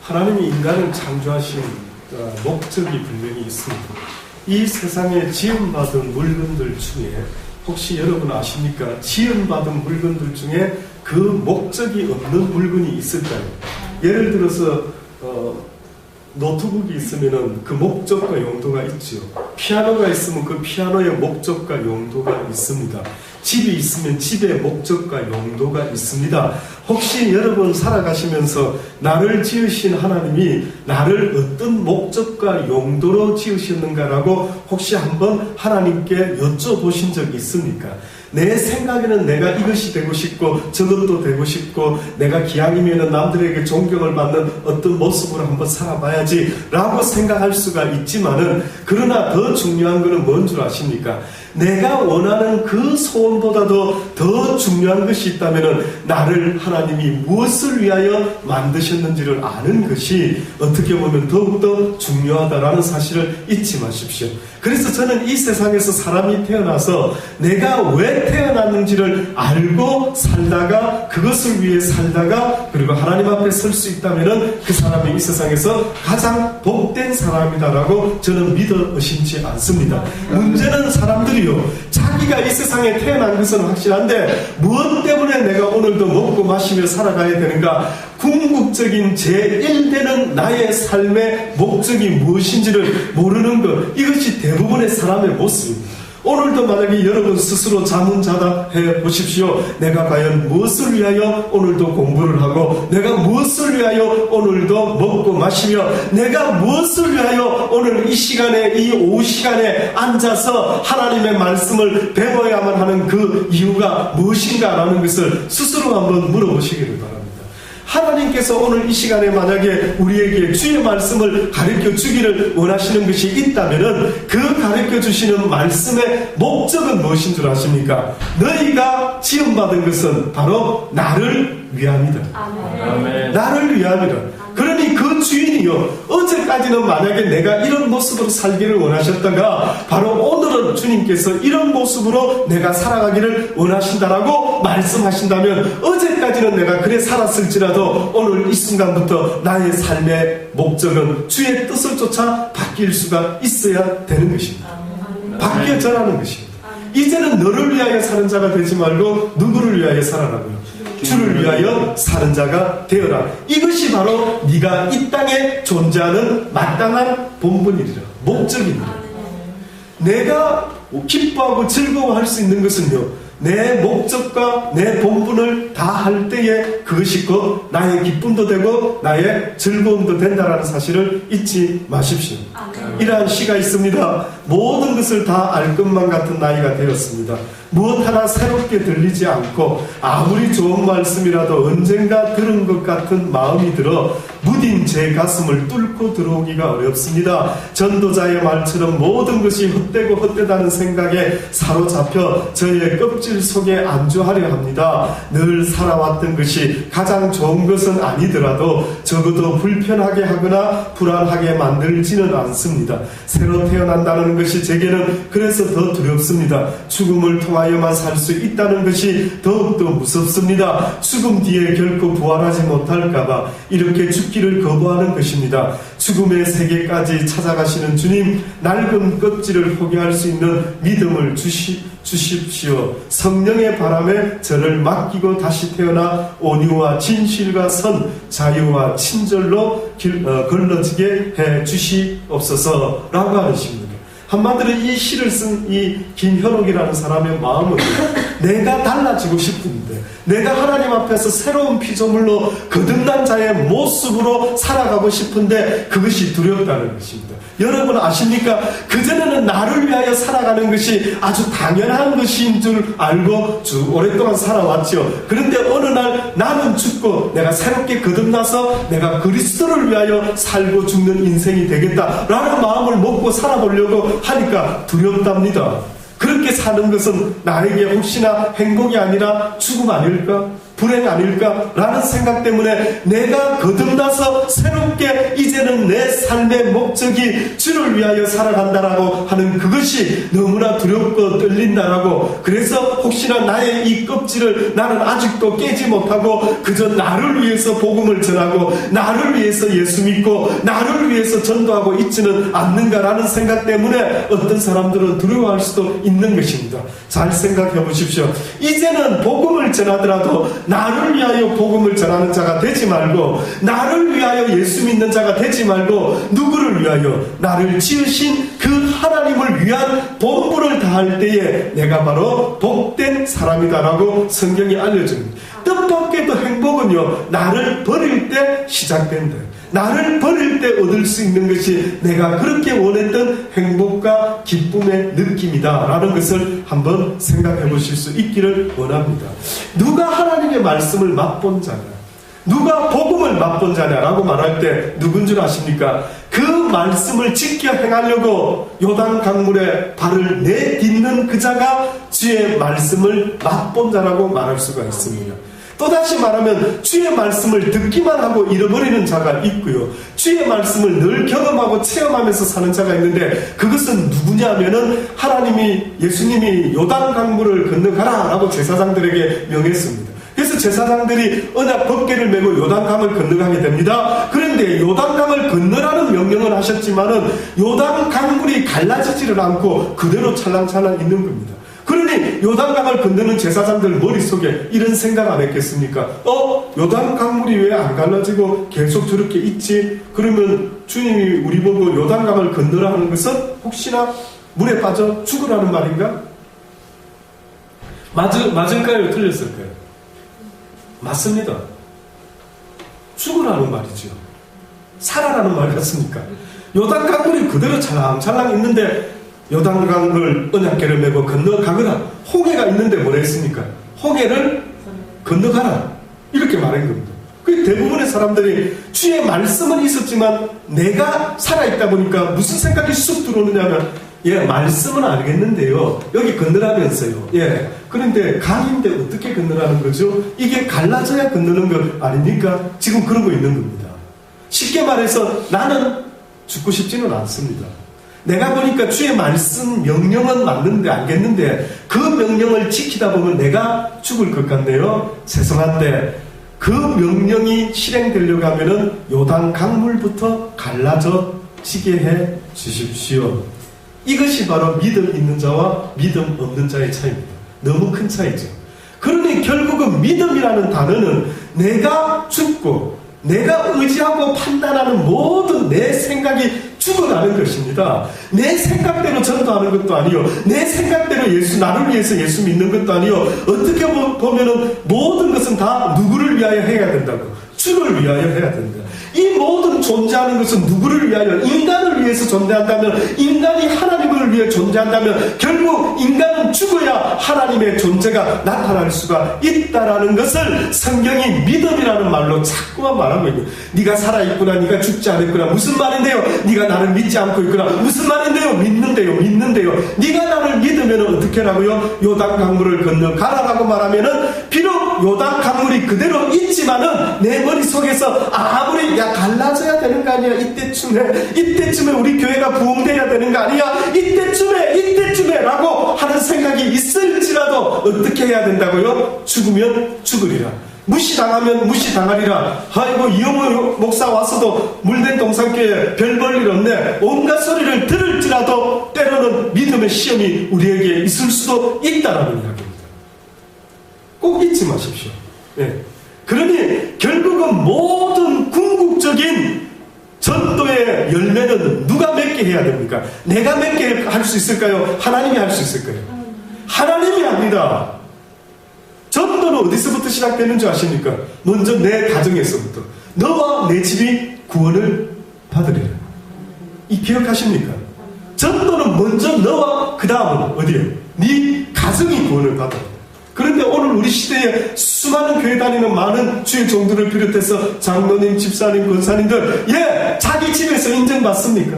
하나님이 인간을 창조하신 목적이 분명히 있습니다. 이 세상에 지음받은 물건들 중에 혹시 여러분 아십니까? 지음받은 물건들 중에 그 목적이 없는 물건이 있을까요? 예를 들어서 노트북이 있으면 그 목적과 용도가 있죠. 피아노가 있으면 그 피아노의 목적과 용도가 있습니다. 집이 있으면 집의 목적과 용도가 있습니다. 혹시 여러분 살아가시면서 나를 지으신 하나님이 나를 어떤 목적과 용도로 지으셨는가라고 혹시 한번 하나님께 여쭤보신 적이 있습니까? 내 생각에는 내가 이것이 되고 싶고 저것도 되고 싶고 내가 기왕이면 남들에게 존경을 받는 어떤 모습으로 한번 살아봐야지 라고 생각할 수가 있지만은, 그러나 더 중요한 것은 뭔 줄 아십니까? 내가 원하는 그 소원보다도 더 중요한 것이 있다면 나를 하나님이 무엇을 위하여 만드셨는지를 아는 것이 어떻게 보면 더욱더 중요하다라는 사실을 잊지 마십시오. 그래서 저는 이 세상에서 사람이 태어나서 내가 왜 태어났는지를 알고 살다가 그것을 위해 살다가 그리고 하나님 앞에 설 수 있다면 그 사람이 이 세상에서 가장 복된 사람이다라고 저는 믿어 의심치 않습니다. 문제는 사람들이요, 자기가 이 세상에 태어난 것은 확실한데 무엇 때문에 내가 오늘도 먹고 마시며 살아가야 되는가, 궁극적인 제1되는 나의 삶의 목적이 무엇인지를 모르는 것, 이것이 대부분의 사람의 모습입니다. 오늘도 만약에 여러분 스스로 자문자답해 보십시오. 내가 과연 무엇을 위하여 오늘도 공부를 하고, 내가 무엇을 위하여 오늘도 먹고 마시며, 내가 무엇을 위하여 오늘 이 시간에, 이 오후 시간에 앉아서 하나님의 말씀을 배워야만 하는 그 이유가 무엇인가라는 것을 스스로 한번 물어보시기를 바랍니다. 하나님께서 오늘 이 시간에 만약에 우리에게 주의 말씀을 가르쳐 주기를 원하시는 것이 있다면 그 가르쳐 주시는 말씀의 목적은 무엇인 줄 아십니까? 너희가 지음받은 것은 바로 나를 위함이다. 아멘. 나를 위함이다. 그러니 그 주인이요, 어제까지는 만약에 내가 이런 모습으로 살기를 원하셨다가 바로 오늘은 주님께서 이런 모습으로 내가 살아가기를 원하신다라고 말씀하신다면, 어제까지는 내가 그래 살았을지라도 오늘 이 순간부터 나의 삶의 목적은 주의 뜻을 쫓아 바뀔 수가 있어야 되는 것입니다. 바뀌어 전하는 것입니다. 이제는 너를 위하여 사는 자가 되지 말고 누구를 위하여 살아라고요? 주를 위하여 사는 자가 되어라. 이것이 바로 네가 이 땅에 존재하는 마땅한 본분이라, 목적입니다. 내가 기뻐하고 즐거워할 수 있는 것은요, 내 목적과 내 본분을 다 할 때에 그것이 곧 나의 기쁨도 되고 나의 즐거움도 된다는 사실을 잊지 마십시오. 이러한 시가 있습니다. 모든 것을 다 알 것만 같은 나이가 되었습니다. 무엇 하나 새롭게 들리지 않고 아무리 좋은 말씀이라도 언젠가 들은 것 같은 마음이 들어 무딘 제 가슴을 뚫고 들어오기가 어렵습니다. 전도자의 말처럼 모든 것이 헛되고 헛되다는 생각에 사로잡혀 저의 껍질 속에 안주하려 합니다. 늘 살아왔던 것이 가장 좋은 것은 아니더라도 적어도 불편하게 하거나 불안하게 만들지는 않습니다. 새로 태어난다는 것이 제게는 그래서 더 두렵습니다. 죽음을 통하여만 살 수 있다는 것이 더욱더 무섭습니다. 죽음 뒤에 결코 부활하지 못할까봐 이렇게 죽기를 거부하는 것입니다. 죽음의 세계까지 찾아가시는 주님, 낡은 껍질을 포기할 수 있는 믿음을 주십시오. 성령의 바람에 저를 맡기고 다시 태어나 온유와 진실과 선, 자유와 친절로 걸러지게 해 주시옵소서라고 하십니다. 한마디로 이 시를 쓴 이 김현옥이라는 사람의 마음은 내가 달라지고 싶은데, 내가 하나님 앞에서 새로운 피조물로 거듭난 자의 모습으로 살아가고 싶은데 그것이 두렵다는 것입니다. 여러분 아십니까? 그전에는 나를 위하여 살아가는 것이 아주 당연한 것인 줄 알고 오랫동안 살아왔죠. 그런데 어느 날 나는 죽고 내가 새롭게 거듭나서 내가 그리스도를 위하여 살고 죽는 인생이 되겠다라는 마음을 먹고 살아보려고 하니까 두렵답니다. 그렇게 사는 것은 나에게 혹시나 행복이 아니라 죽음 아닐까? 불행 아닐까라는 생각 때문에 내가 거듭나서 새롭게 이제는 내 삶의 목적이 주를 위하여 살아간다라고 하는 그것이 너무나 두렵고 떨린다라고, 그래서 혹시나 나의 이 껍질을 나는 아직도 깨지 못하고 그저 나를 위해서 복음을 전하고 나를 위해서 예수 믿고 나를 위해서 전도하고 있지는 않는가라는 생각 때문에 어떤 사람들은 두려워할 수도 있는 것입니다. 잘 생각해 보십시오. 이제는 복음을 전하더라도 나를 위하여 복음을 전하는 자가 되지 말고, 나를 위하여 예수 믿는 자가 되지 말고, 누구를 위하여? 나를 지으신 그 하나님을 위한 본분을 다할 때에 내가 바로 복된 사람이다라고 성경이 알려줍니다. 뜻밖에도 행복은요, 나를 버릴 때 시작된다. 나를 버릴 때 얻을 수 있는 것이 내가 그렇게 원했던 행복과 기쁨의 느낌이다 라는 것을 한번 생각해 보실 수 있기를 원합니다. 누가 하나님의 말씀을 맛본 자냐, 누가 복음을 맛본 자냐라고 말할 때 누군 줄 아십니까? 그 말씀을 지켜 행하려고 요단 강물에 발을 내딛는 그 자가 주의 말씀을 맛본 자라고 말할 수가 있습니다. 또다시 말하면 주의 말씀을 듣기만 하고 잃어버리는 자가 있고요, 주의 말씀을 늘 경험하고 체험하면서 사는 자가 있는데, 그것은 누구냐면은 예수님이 요단 강물을 건너가라 라고 제사장들에게 명했습니다. 그래서 제사장들이 언약 법궤를 메고 요단강을 건너가게 됩니다. 그런데 요단강을 건너라는 명령을 하셨지만은 요단 강물이 갈라지지를 않고 그대로 찰랑찰랑 있는 겁니다. 그러니 요단강을 건너는 제사장들 머릿속에 이런 생각 안 했겠습니까? 요단 강물이 왜 안 갈라지고 계속 저렇게 있지? 그러면 주님이 우리 보고 요단강을 건너라 하는 것은 혹시나 물에 빠져 죽으라는 말인가? 맞을까요? 틀렸을까요? 맞습니다. 죽으라는 말이죠. 살아라는 말 같습니까? 요단강물이 그대로 찰랑찰랑 있는데 요단강을 언약궤를 메고 건너가거라. 홍해가 있는데 뭐라 했습니까? 홍해를 건너가라. 이렇게 말한 겁니다. 그 대부분의 사람들이 주의 말씀은 있었지만 내가 살아있다 보니까 무슨 생각이 쑥 들어오느냐면, 말씀은 알겠는데요, 여기 건너라면서요. 그런데 강인데 어떻게 건너라는 거죠? 이게 갈라져야 건너는 것 아닙니까? 지금 그러고 있는 겁니다. 쉽게 말해서 나는 죽고 싶지는 않습니다. 내가 보니까 주의 말씀 명령은 맞는데 알겠는데 그 명령을 지키다 보면 내가 죽을 것 같네요. 죄송한데 그 명령이 실행되려고 하면은 요단 강물부터 갈라져지게 해 주십시오. 이것이 바로 믿음 있는 자와 믿음 없는 자의 차이입니다. 너무 큰 차이죠. 그러니 결국은 믿음이라는 단어는 내가 죽고 내가 의지하고 판단하는 모든 내 생각이 죽어가는 것입니다. 내 생각대로 전도하는 것도 아니요, 내 생각대로 나를 위해서 예수 믿는 것도 아니요, 어떻게 보면은 모든 것은 다 누구를 위하여 해야 된다고? 주를 위하여 해야 된다. 이 모든 존재하는 것은 누구를 위하여? 인간을 위해서 존재한다면, 인간이 하나님을 위해 존재한다면 결국 인간은 죽어야 하나님의 존재가 나타날 수가 있다라는 것을 성경이 믿음이라는 말로 자꾸만 말하고 있는, 네가 살아있구나, 네가 죽지 않았구나, 무슨 말인데요? 네가 나를 믿지 않고 있구나, 무슨 말인데요? 믿는데요. 네가 나를 믿으면 어떻게 하라고요? 요단 강물을 건너가라라고 말하면은 비록 요단 강물이 그대로 있지만은 내 머릿속에서 아무리 갈라져야 되는 거 아니야? 이때쯤에 우리 교회가 부흥돼야 되는 거 아니야? 이때쯤에 라고 하는 생각이 있을지라도 어떻게 해야 된다고요? 죽으면 죽으리라. 무시당하면 무시당하리라. 아이고 이영호 목사 와서도 물된 동산교회 별 볼 일 없네. 온갖 소리를 들을지라도 때로는 믿음의 시험이 우리에게 있을 수도 있다라는 이야기입니다. 꼭 잊지 마십시오. 그러니 결국은 모든 궁극적인 전도의 열매는 누가 맺게 해야 됩니까? 내가 맺게 할 수 있을까요? 하나님이 할 수 있을까요? 하나님이 합니다. 전도는 어디서부터 시작되는 줄 아십니까? 먼저 내 가정에서부터. 너와 내 집이 구원을 받으리라. 이 기억하십니까? 전도는 먼저 너와 그 다음은 어디에요? 네 가정이 구원을 받아. 그런데 오늘 우리 시대에 수많은 교회 다니는 많은 주의 종들을 비롯해서 장로님, 집사님, 권사님들, 자기 집에서 인정받습니까?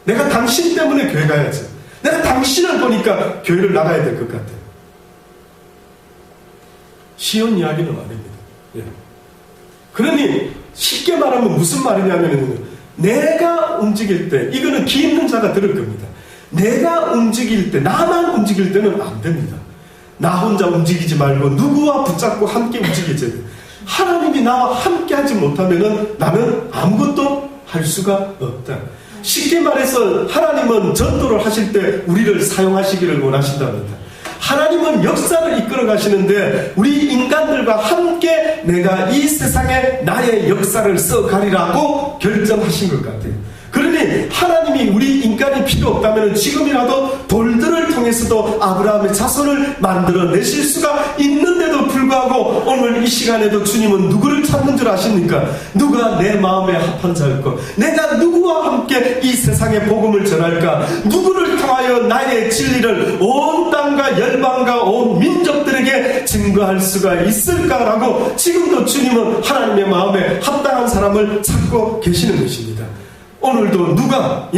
내가 당신 때문에 교회 가야지. 내가 당신을 보니까 교회를 나가야 될 것 같아. 쉬운 이야기는 아닙니다. 예. 그러니 쉽게 말하면 무슨 말이냐면 내가 움직일 때, 이거는 기 있는 자가 들을 겁니다. 내가 움직일 때, 나만 움직일 때는 안 됩니다. 나 혼자 움직이지 말고 누구와 붙잡고 함께 움직여야 돼요. 하나님이 나와 함께 하지 못하면 나는 아무것도 할 수가 없다. 쉽게 말해서 하나님은 전도를 하실 때 우리를 사용하시기를 원하신답니다. 하나님은 역사를 이끌어 가시는데 우리 인간들과 함께 내가 이 세상에 나의 역사를 써가리라고 결정하신 것 같아요. 그러니 하나님이 우리 인간이 필요 없다면 지금이라도 돌들을 통해서도 아브라함의 자손을 만들어내실 수가 있는데도 불구하고 오늘 이 시간에도 주님은 누구를 찾는 줄 아십니까? 누가 내 마음에 합한 자일까? 내가 누구와 함께 이 세상의 복음을 전할까? 누구를 통하여 나의 진리를 온 땅과 열방과 온 민족들에게 증거할 수가 있을까라고 지금도 주님은 하나님의 마음에 합당한 사람을 찾고 계시는 것입니다. 오늘도 누가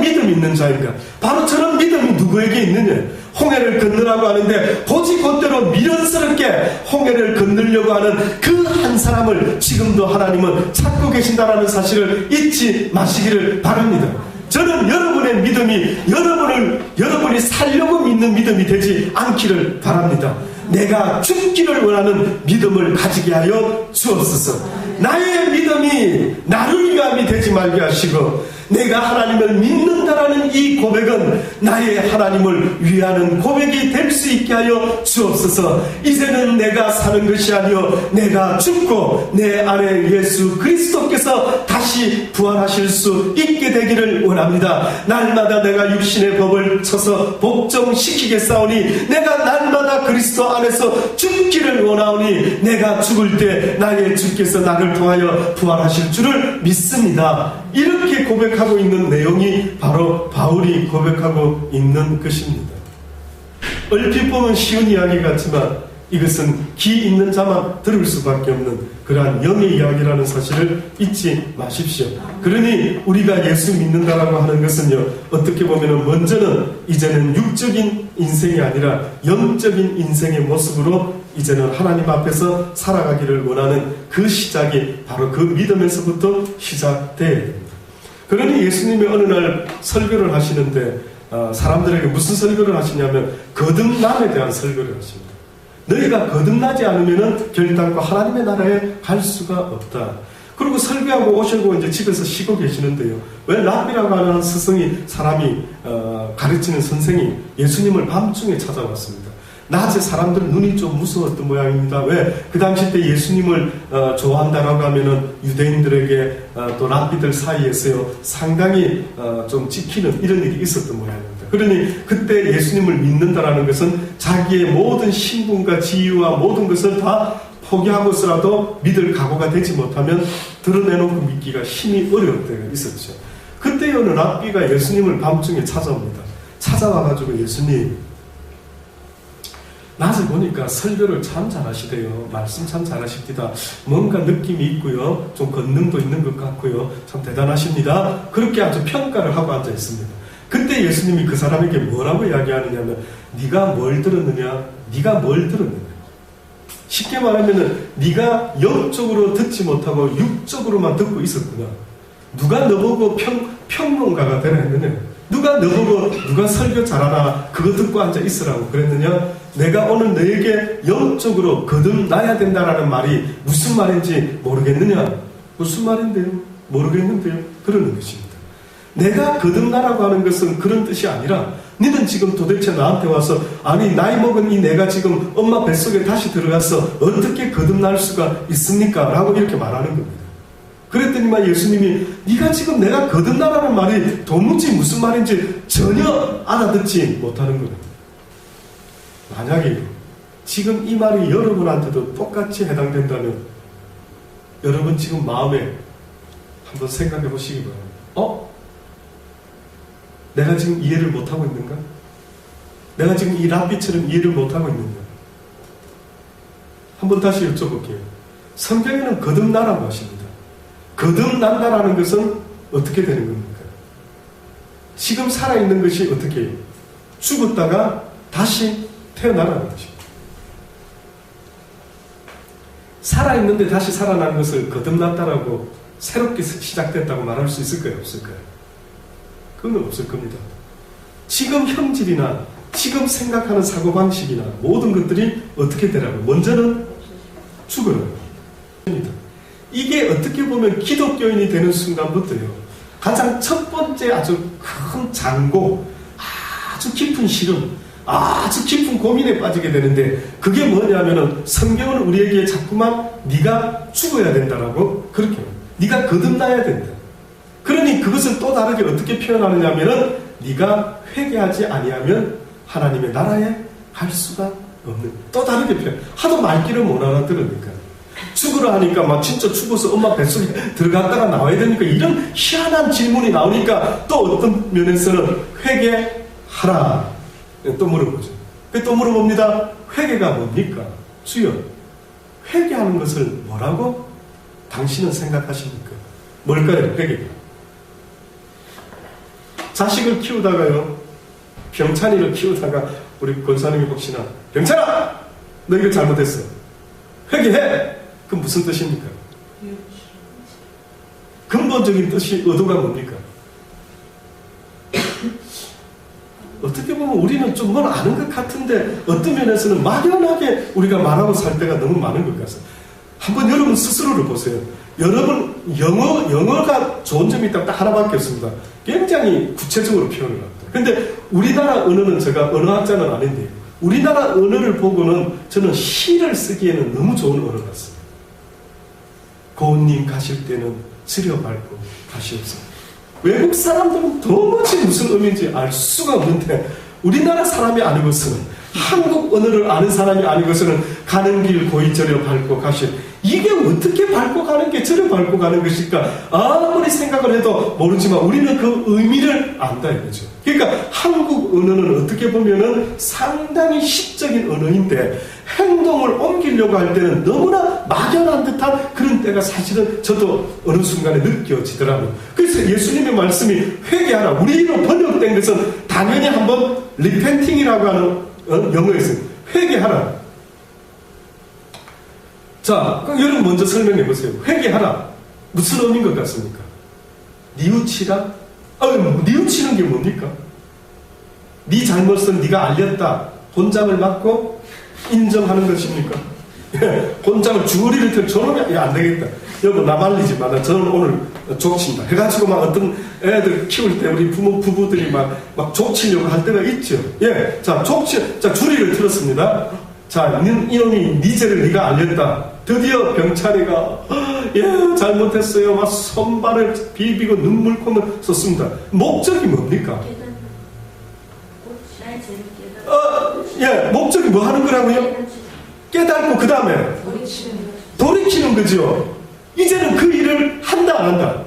믿음 있는 자인가? 바로 저런 믿음이 누구에게 있느냐? 홍해를 건너라고 하는데 보지 곧대로 미련스럽게 홍해를 건너려고 하는 그 한 사람을 지금도 하나님은 찾고 계신다는 사실을 잊지 마시기를 바랍니다. 저는 여러분의 믿음이 여러분이 살려고 믿는 믿음이 되지 않기를 바랍니다. 내가 죽기를 원하는 믿음을 가지게 하여 주옵소서. 나의 믿음이 나를 위함이 되지 말게 하시고 내가 하나님을 믿는다라는 이 고백은 나의 하나님을 위하는 고백이 될 수 있게 하여 주옵소서. 이제는 내가 사는 것이 아니요 내가 죽고 내 안에 예수 그리스도께서 다시 부활하실 수 있게 되기를 원합니다. 날마다 내가 육신의 법을 쳐서 복종시키겠사오니 내가 날마다 그리스도 안에서 죽기를 원하오니 내가 죽을 때 나의 주께서 나를 통하여 부활하실 줄을 믿습니다. 이렇게 고백하고 있는 내용이 바로 바울이 고백하고 있는 것입니다. 얼핏 보면 쉬운 이야기 같지만 이것은 기 있는 자만 들을 수밖에 없는 그러한 영의 이야기라는 사실을 잊지 마십시오. 그러니 우리가 예수 믿는다라고 하는 것은요, 어떻게 보면 먼저는 이제는 육적인 인생이 아니라 영적인 인생의 모습으로 이제는 하나님 앞에서 살아가기를 원하는 그 시작이 바로 그 믿음에서부터 시작돼야 됩니다. 그러니 예수님이 어느 날 설교를 하시는데 사람들에게 무슨 설교를 하시냐면 거듭남에 대한 설교를 하십니다. 너희가 거듭나지 않으면 결단코 하나님의 나라에 갈 수가 없다. 그리고 설교하고 오시고 이제 집에서 쉬고 계시는데요. 왜 랍비라고 하는 스승이 사람이 가르치는 선생이 예수님을 밤중에 찾아왔습니다. 낮에 사람들 눈이 좀 무서웠던 모양입니다. 왜? 그 당시 때 예수님을 좋아한다라고 하면은 유대인들에게 또 랍비들 사이에서요 상당히 좀 지키는 이런 일이 있었던 모양입니다. 그러니 그때 예수님을 믿는다라는 것은 자기의 모든 신분과 지위와 모든 것을 다 포기하고서라도 믿을 각오가 되지 못하면 드러내놓고 믿기가 힘이 어려울 때가 있었죠. 그때 어느 랍비가 예수님을 밤중에 찾아옵니다. 찾아와가지고 예수님, 낮에 보니까 설교를 참 잘하시대요. 말씀 참 잘하십니다. 뭔가 느낌이 있고요. 좀 권능도 있는 것 같고요. 참 대단하십니다. 그렇게 아주 평가를 하고 앉아 있습니다. 그때 예수님이 그 사람에게 뭐라고 이야기하느냐면 네가 뭘 들었느냐? 네가 뭘 들었느냐? 쉽게 말하면 네가 영적으로 듣지 못하고 육적으로만 듣고 있었구나. 누가 너보고 평론가가 되라 했느냐? 누가 너보고 누가 설교 잘하나 그거 듣고 앉아 있으라고 그랬느냐? 내가 오늘 너에게 영적으로 거듭나야 된다라는 말이 무슨 말인지 모르겠느냐? 무슨 말인데요? 모르겠는데요? 그러는 것입니다. 내가 거듭나라고 하는 것은 그런 뜻이 아니라 너는 지금 도대체 나한테 와서 아니 나이 먹은 이 내가 지금 엄마 뱃속에 다시 들어가서 어떻게 거듭날 수가 있습니까? 라고 이렇게 말하는 겁니다. 그랬더니만 예수님이 네가 지금 내가 거듭나라는 말이 도무지 무슨 말인지 전혀 알아듣지 못하는 거예요. 만약에 지금 이 말이 여러분한테도 똑같이 해당된다면 여러분 지금 마음에 한번 생각해 보시기 바랍니다. 내가 지금 이해를 못하고 있는가? 내가 지금 이 랍비처럼 이해를 못하고 있는가? 한번 다시 여쭤볼게요. 성경에는 거듭나라고 하십니다. 거듭난다라는 것은 어떻게 되는 겁니까? 지금 살아있는 것이 어떻게 해요? 죽었다가 다시 태어나라는 것입니다. 살아있는데 다시 살아난 것을 거듭났다라고 새롭게 시작됐다고 말할 수 있을까요? 없을까요? 그건 없을 겁니다. 지금 형질이나 지금 생각하는 사고방식이나 모든 것들이 어떻게 되라고요? 먼저는 죽어요. 이게 어떻게 보면 기독교인이 되는 순간부터요, 가장 첫 번째 아주 큰 장고, 아주 깊은 시름, 아주 깊은 고민에 빠지게 되는데, 그게 뭐냐면은 성경은 우리에게 자꾸만 네가 죽어야 된다라고 그렇게 해요. 네가 거듭나야 된다. 그러니 그것을 또 다르게 어떻게 표현하느냐면은 네가 회개하지 아니하면 하나님의 나라에 갈 수가 없는, 또 다르게 표현. 하도 말귀를 못 알아들으니까 죽으라 하니까 막 진짜 죽어서 엄마 뱃속에 들어갔다가 나와야 되니까 이런 희한한 질문이 나오니까 또 어떤 면에서는 회개하라 또 물어보죠. 또 물어봅니다. 회개가 뭡니까? 주여, 회개하는 것을 뭐라고 당신은 생각하십니까? 뭘까요? 회개가. 자식을 키우다가요, 병찬이를 키우다가 우리 권사님이 혹시나 병찬아! 너 이거 잘못했어. 회개해! 그건 무슨 뜻입니까? 근본적인 뜻이, 의도가 뭡니까? 어떻게 보면 우리는 좀 뭘 아는 것 같은데 어떤 면에서는 막연하게 우리가 말하고 살 때가 너무 많은 것 같아요. 한번 여러분 스스로를 보세요. 여러분 영어가 좋은 점이 딱 하나밖에 없습니다. 굉장히 구체적으로 표현을 합니다. 근데 우리나라 언어는, 제가 언어학자는 아닌데 우리나라 언어를 보고는 저는 시를 쓰기에는 너무 좋은 언어 같습니다. 고운님 가실 때는 지려밟고 가시옵소서. 외국 사람들은 도무지 무슨 의미인지 알 수가 없는데 우리나라 사람이 아니고서는, 한국 언어를 아는 사람이 아니고서는 가는 길 고이 저려 밟고 가시. 이게 어떻게 밟고 가는 게 저려 밟고 가는 것일까? 아무리 생각을 해도 모르지만 우리는 그 의미를 안다 이거죠. 그러니까 한국 언어는 어떻게 보면은 상당히 시적인 언어인데 행동을 옮기려고 할 때는 너무나 막연한 듯한 그런 때가 사실은 저도 어느 순간에 느껴지더라고요. 그래서 예수님의 말씀이 회개하라, 우리로 번역된 것은 당연히 한번 리펜팅이라고 하는 영어에서 회개하라. 자, 그럼 여러분 먼저 설명해 보세요. 회개하라. 무슨 의미인 것 같습니까? 뉘우치라? 뉘우치는 게 뭡니까? 네 잘못은 네가 알렸다. 혼장을 맞고 인정하는 것입니까? 혼장을 주거리를 틀 저놈이 안 되겠다. 여보 나 말리지 마. 저는 오늘 족친다. 해가지고 막 어떤 애들 키울 때 우리 부부들이 막 족치려고 할 때가 있죠. 예. 자, 자, 주리를 틀었습니다. 자, 이놈이 네 죄를 네가 알렸다. 드디어 병찬이가 잘못했어요. 막 손발을 비비고 눈물콧을 썼습니다. 목적이 뭡니까? 목적이 뭐 하는 거라고요? 깨닫고 그 다음에 돌이키는 거죠. 이제는 그 일을 한다 안 한다?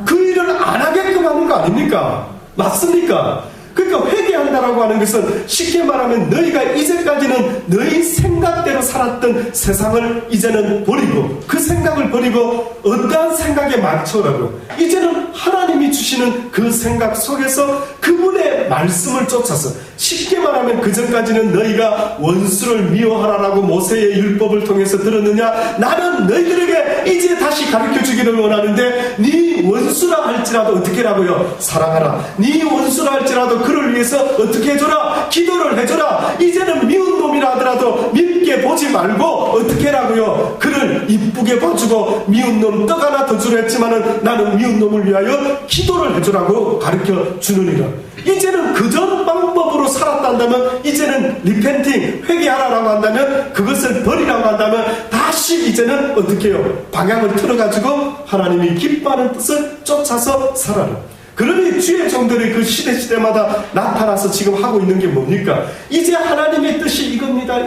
그 일을 안 하게끔 하는 거 아닙니까? 맞습니까? 그러니까 회개한다라고 하는 것은 쉽게 말하면 너희가 이제까지는 너희 생각대로 살았던 세상을 이제는 버리고, 그 생각을 버리고 어떠한 생각에 맞춰라고, 이제는 하나님이 주시는 그 생각 속에서 그분의 말씀을 쫓아서, 쉽게 말하면 그전까지는 너희가 원수를 미워하라라고 모세의 율법을 통해서 들었느냐? 나는 너희들에게 이제 다시 가르쳐주기를 원하는데, 네 원수라 할지라도 어떻게 하라고요? 사랑하라. 네 원수라 할지라도 그를 위해서 어떻게 해줘라? 기도를 해줘라. 이제는 미운 놈이라 하더라도 밉게 보지 말고 어떻게 하라고요? 그를 이쁘게 봐주고, 미운 놈 떡 하나 더 주려 했지만은 나는 미운 놈을 위하여 기도를 해주라고 가르쳐 주느니라. 이제는 그전 방법으로 살았다면, 이제는 리펜팅, 회개하라고 한다면, 그것을 버리라고 한다면, 다시 이제는 어떻게 해요? 방향을 틀어가지고 하나님이 기뻐하는 뜻을 쫓아서 살아라. 그러니 주의 종들이 그 시대마다 나타나서 지금 하고 있는 게 뭡니까? 이제 하나님의 뜻이 이겁니다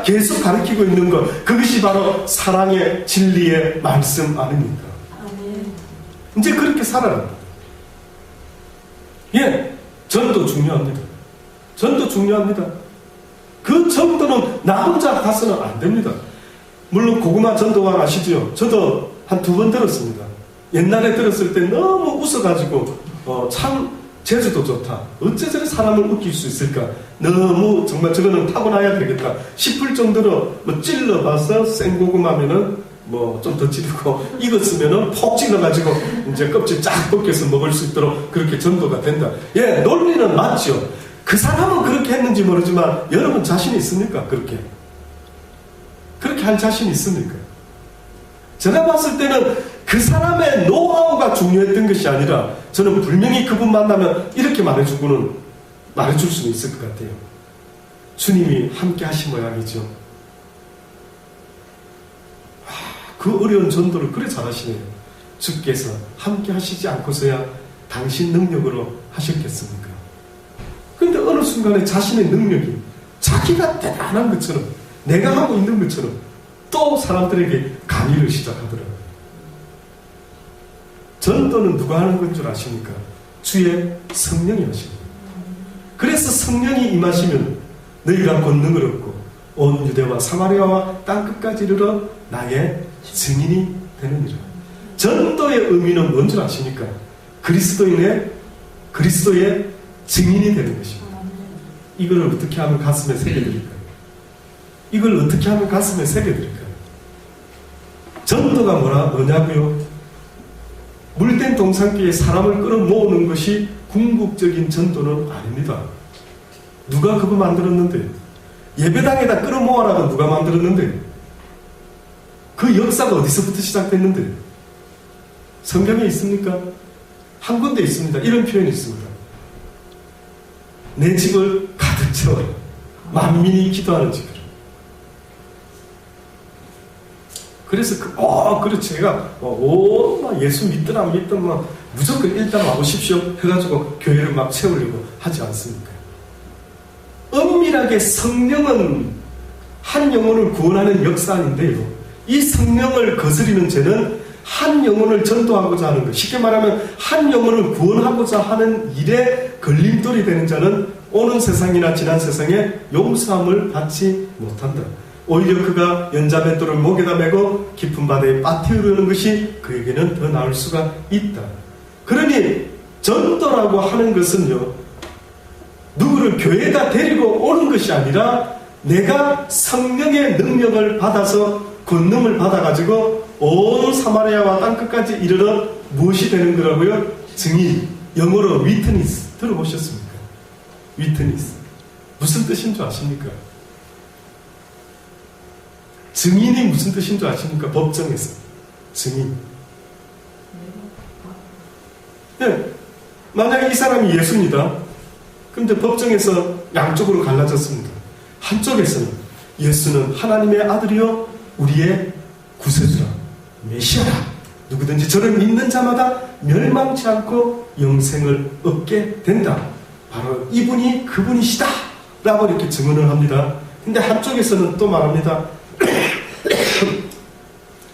계속 가르치고 있는 것, 그것이 바로 사랑의 진리의 말씀 아닙니까? 이제 그렇게 살아라. 예, 전도 중요합니다. 전도 중요합니다. 그 전도는 나 혼자 가서는 안 됩니다. 물론 고구마 전도왕 아시죠? 저도 한 2번 들었습니다. 옛날에 들었을 때 너무 웃어가지고 참 재주도 좋다. 어째 저런 사람을 웃길 수 있을까? 너무 정말 저거는 타고나야 되겠다 싶을 정도로 뭐 찔러봐서 생고구마면은 뭐 좀 더 찌르고 익었으면은 폭 찔러가지고 이제 껍질 쫙 벗겨서 먹을 수 있도록 그렇게 전도가 된다. 예, 논리는 맞죠. 그 사람은 그렇게 했는지 모르지만 여러분 자신 있습니까? 그렇게 할 자신 있습니까? 제가 봤을 때는 그 사람의 노하우가 중요했던 것이 아니라 저는 분명히 그분 만나면 이렇게 말해줄 수는 있을 것 같아요. 주님이 함께 하신 모양이죠. 그 어려운 전도를 그래 잘하시네요. 주께서 함께 하시지 않고서야 당신 능력으로 하셨겠습니까? 그런데 어느 순간에 자신의 능력이 자기가 대단한 것처럼 내가 하고 있는 것처럼 또 사람들에게 강의를 시작하더라고요. 전도는 누가 하는 건 줄 아십니까? 주의 성령이 하십니다. 그래서 성령이 임하시면 너희가 권능을 얻고 온 유대와 사마리아와 땅끝까지 이르러 나의 증인이 되느니라. 전도의 의미는 뭔 줄 아십니까? 그리스도의 증인이 되는 것입니다. 이걸 어떻게 하면 가슴에 새겨드릴까요? 이걸 어떻게 하면 가슴에 새겨드릴까요? 전도가 뭐냐고요? 물된 동산기에 사람을 끌어모으는 것이 궁극적인 전도는 아닙니다. 누가 그거 만들었는데? 예배당에다 끌어모아라고 누가 만들었는데? 그 역사가 어디서부터 시작됐는데? 성경에 있습니까? 한 군데 있습니다. 이런 표현이 있습니다. 내 집을 가득 채워라. 만민이 기도하는 집으로. 그래서 그렇지. 제가 예수 믿든 안 믿든 무조건 일단 와보십시오 해가지고 교회를 막 채우려고 하지 않습니까? 엄밀하게 성령은 한 영혼을 구원하는 역사인데요. 이 성령을 거스리는 죄는 한 영혼을 전도하고자 하는 것. 쉽게 말하면 한 영혼을 구원하고자 하는 일에 걸림돌이 되는 자는 오는 세상이나 지난 세상에 용서함을 받지 못한다. 오히려 그가 연자맷돌을 목에다 메고 깊은 바다에 빠뜨리는 것이 그에게는 더 나을 수가 있다. 그러니 전도라고 하는 것은요, 누구를 교회에다 데리고 오는 것이 아니라 내가 성령의 능력을 받아서 권능을 받아가지고 온 사마리아와 땅끝까지 이르러 무엇이 되는 거라고요? 증인. 영어로 위트니스. 들어보셨습니까? 위트니스. 무슨 뜻인 줄 아십니까? 증인이 무슨 뜻인 줄 아십니까? 법정에서. 증인. 네. 만약에 이 사람이 예수입니다. 그런데 법정에서 양쪽으로 갈라졌습니다. 한쪽에서는 예수는 하나님의 아들이요 우리의 구세주라, 메시아라. 누구든지 저를 믿는 자마다 멸망치 않고 영생을 얻게 된다. 바로 이분이 그분이시다 라고 이렇게 증언을 합니다. 근데 한쪽에서는 또 말합니다.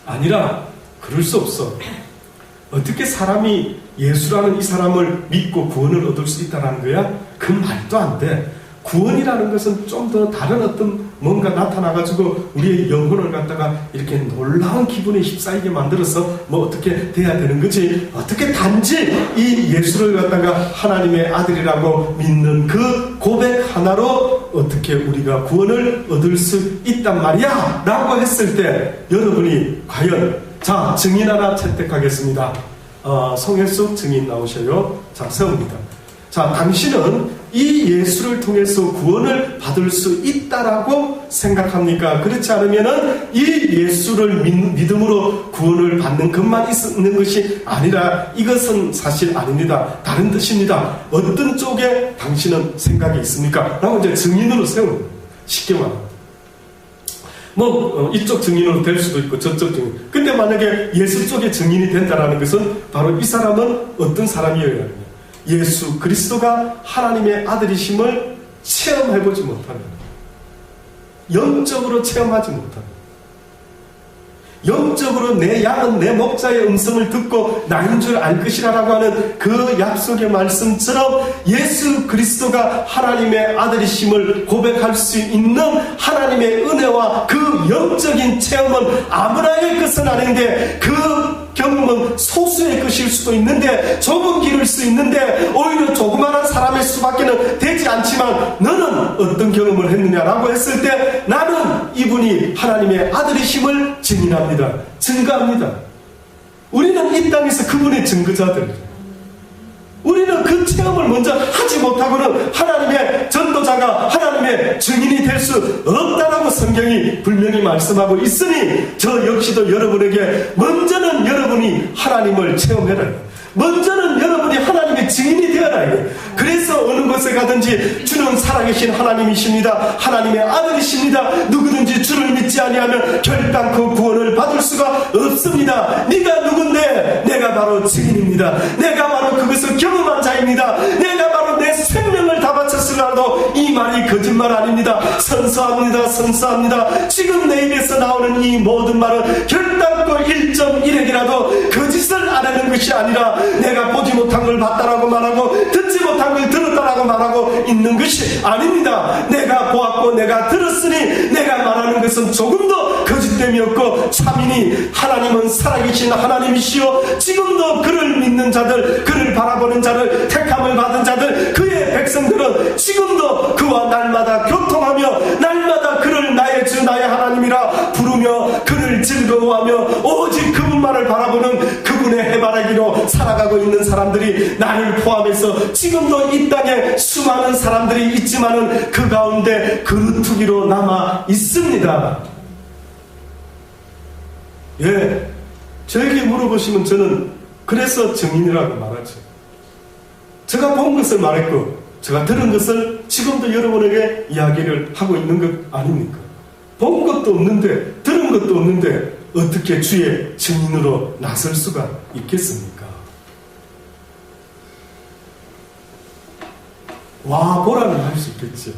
아니라 그럴 수 없어. 어떻게 사람이 예수라는 이 사람을 믿고 구원을 얻을 수 있다는 거야? 그 말도 안 돼. 구원이라는 것은 좀 더 다른 어떤 뭔가 나타나가지고 우리의 영혼을 갖다가 이렇게 놀라운 기분에 휩싸이게 만들어서 뭐 어떻게 돼야 되는 거지. 어떻게 단지 이 예수를 갖다가 하나님의 아들이라고 믿는 그 고백 하나로 어떻게 우리가 구원을 얻을 수 있단 말이야 라고 했을 때 여러분이 과연 자 증인 하나 채택하겠습니다. 송혜숙 증인 나오셔요. 자 세웁니다. 자 당신은 이 예수를 통해서 구원을 받을 수 있다라고 생각합니까? 그렇지 않으면은 이 예수를 믿음으로 구원을 받는 것만 있는 것이 아니라 이것은 사실 아닙니다. 다른 뜻입니다. 어떤 쪽에 당신은 생각이 있습니까? 라고 이제 증인으로 세우는 거예요. 쉽게 말하면. 이쪽 증인으로 될 수도 있고 저쪽 증인. 근데 만약에 예수 쪽에 증인이 된다라는 것은 바로 이 사람은 어떤 사람이어야 하느냐. 예수 그리스도가 하나님의 아들이심을 체험해보지 못하는, 영적으로 체험하지 못하는, 영적으로 내 양은 내 목자의 음성을 듣고 나인 줄 알 것이라고 하는 그 약속의 말씀처럼 예수 그리스도가 하나님의 아들이심을 고백할 수 있는 하나님의 은혜와 그 영적인 체험은 아무나의 것은 아닌데 그 경험은 소수의 것일 수도 있는데, 좁은 길일 수 있는데, 오히려 조그마한 사람일 수밖에 되지 않지만, 너는 어떤 경험을 했느냐라고 했을 때, 나는 이분이 하나님의 아들이심을 증인합니다. 증거합니다. 우리는 이 땅에서 그분의 증거자들. 우리는 그 체험을 먼저 하지 못하고는 하나님의 전도자가 하나님의 증인이 될 수 없다라고 성경이 분명히 말씀하고 있으니, 저 역시도 여러분에게 먼저는 여러분이 하나님을 체험해라. 먼저는 여러분이 하나님의 증인이 되어라. 그래서 어느 곳에 가든지 주는 살아계신 하나님이십니다. 하나님의 아들이십니다. 누구든지 주를 믿지 아니하면 결단코 구원을 받을 수가 없습니다. 네가 누군데? 내가 바로 증인입니다. 내가 바로 그것을 경험한 자입니다. 내가 바로 내 생명을 다 바쳤으라도 이 말이 거짓말 아닙니다. 선서합니다. 선서합니다. 지금 내 입에서 나오는 이 모든 말은 결단코 1.1핵이라도 거짓을 안 하는 것이 아니라, 내가 보지 못한 걸 봤다라고 말하고 듣지 못한 걸 들었다라고 말하고 있는 것이 아닙니다. 내가 보았고 내가 들었으니 내가 말하는 것은 조금도 거짓됨이 없고 참이니, 하나님은 살아계신 하나님이시오. 지금도 그를 믿는 자들, 그를 바라보는 자들, 택함을 받은 자들, 그의 백성들은 지금도 그와 날마다 교통하며 날마다 그를 나의 주 나의 하나님이라 부르며 그를 즐거워하며 오직 그분만을 바라보는 그분의 해바라기로 살아가고 있는 사람들이 나를 포함해서 지금도 이 땅에 수많은 사람들이 있지만은 그 가운데 그루터기로 남아 있습니다. 예, 저에게 물어보시면 저는 그래서 증인이라고 말하죠. 제가 본 것을 말했고 제가 들은 것을 지금도 여러분에게 이야기를 하고 있는 것 아닙니까? 본 것도 없는데 들은 것도 없는데 어떻게 주의 증인으로 나설 수가 있겠습니까? 와 보라는 할 수 있겠죠.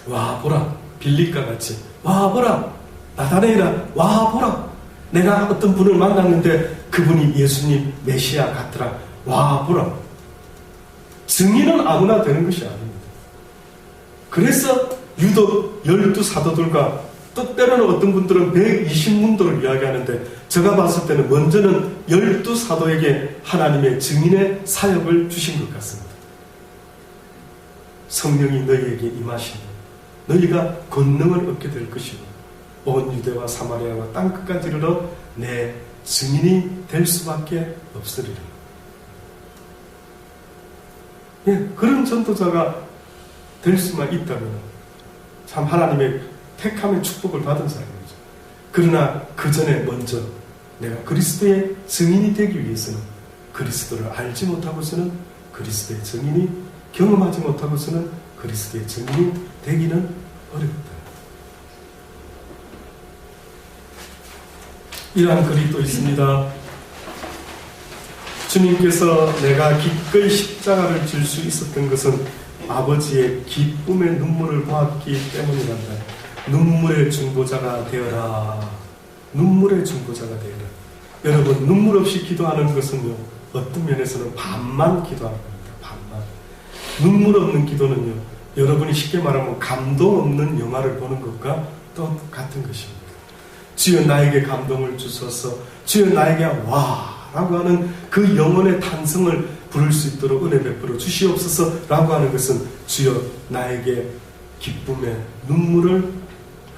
와 보라, 빌립과 같이 와 보라, 나다네이라 와 보라, 내가 어떤 분을 만났는데 그분이 예수님 메시아 같더라, 와 보라. 증인은 아무나 되는 것이 아닙니다. 그래서 유독 12사도들과 또 때로는 어떤 분들은 120문도를 이야기하는데, 제가 봤을 때는 먼저는 12사도에게 하나님의 증인의 사역을 주신 것 같습니다. 성령이 너희에게 임하시니 너희가 권능을 얻게 될 것이고 온 유대와 사마리아와 땅끝까지 이르러 내 증인이 될 수밖에 없으리라. 예, 그런 전도자가 될 수만 있다면 참 하나님의 택함의 축복을 받은 사람이죠. 그러나 그 전에 먼저 내가 그리스도의 증인이 되기 위해서는 그리스도를 알지 못하고서는 그리스도의 증인이 경험하지 못하고서는 그리스도의 증인이 되기는 어렵다. 이러한 글이 또 있습니다. 주님께서 내가 기꺼이 십자가를 질 수 있었던 것은 아버지의 기쁨의 눈물을 보았기 때문이란다. 눈물의 중보자가 되어라. 눈물의 중보자가 되어라. 여러분, 눈물 없이 기도하는 것은요, 어떤 면에서는 반만 기도하는 겁니다. 반만. 눈물 없는 기도는요, 여러분이 쉽게 말하면 감동 없는 영화를 보는 것과 똑같은 것입니다. 주여 나에게 감동을 주소서, 주여 나에게 와 라고 하는 그 영혼의 탄성을 부를 수 있도록 은혜 베풀어 주시옵소서 라고 하는 것은 주여 나에게 기쁨의 눈물을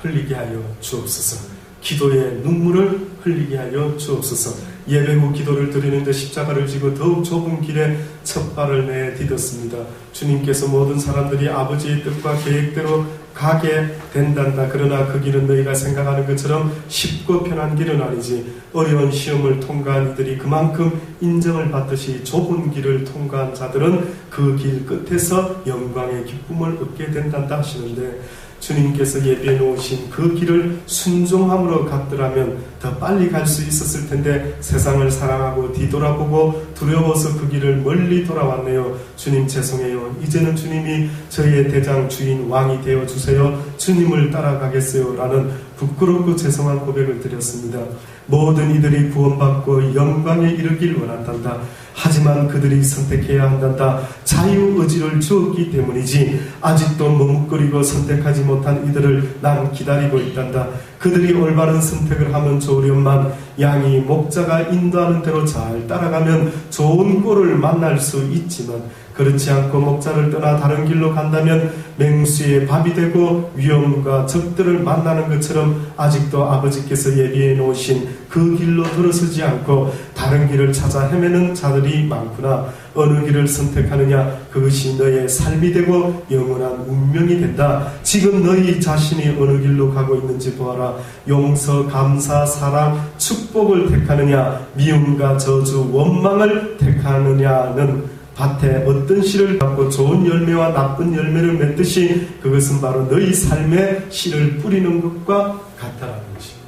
흘리게 하여 주옵소서, 기도의 눈물을 흘리게 하여 주옵소서. 예배 후 기도를 드리는데 십자가를 지고 더욱 좁은 길에 첫 발을 내딛었습니다. 주님께서 모든 사람들이 아버지의 뜻과 계획대로 가게 된단다. 그러나 그 길은 너희가 생각하는 것처럼 쉽고 편한 길은 아니지. 어려운 시험을 통과한 이들이 그만큼 인정을 받듯이 좁은 길을 통과한 자들은 그 길 끝에서 영광의 기쁨을 얻게 된단다 하시는데, 주님께서 예비해 놓으신 그 길을 순종함으로 갔더라면 더 빨리 갈 수 있었을 텐데 세상을 사랑하고 뒤돌아보고 두려워서 그 길을 멀리 돌아왔네요. 주님 죄송해요. 이제는 주님이 저희의 대장 주인 왕이 되어주세요. 주님을 따라가겠어요 라는 부끄럽고 죄송한 고백을 드렸습니다. 모든 이들이 구원받고 영광에 이르길 원한단다. 하지만 그들이 선택해야 한단다. 자유의지를 주었기 때문이지. 아직도 머뭇거리고 선택하지 못한 이들을 난 기다리고 있단다. 그들이 올바른 선택을 하면 좋으련만 양이 목자가 인도하는 대로 잘 따라가면 좋은 꼴을 만날 수 있지만 그렇지 않고 목자를 떠나 다른 길로 간다면 맹수의 밥이 되고 위험과 적들을 만나는 것처럼 아직도 아버지께서 예비해 놓으신 그 길로 들어서지 않고 다른 길을 찾아 헤매는 자들이 많구나. 어느 길을 선택하느냐, 그것이 너의 삶이 되고 영원한 운명이 된다. 지금 너희 자신이 어느 길로 가고 있는지 보아라. 용서, 감사, 사랑, 축복을 택하느냐, 미움과 저주, 원망을 택하느냐는 밭에 어떤 씨를 갖고 좋은 열매와 나쁜 열매를 맺듯이 그것은 바로 너희 삶에 씨를 뿌리는 것과 같다라는 것입니다.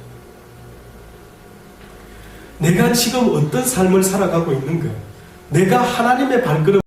내가 지금 어떤 삶을 살아가고 있는가? 내가 하나님의 발걸음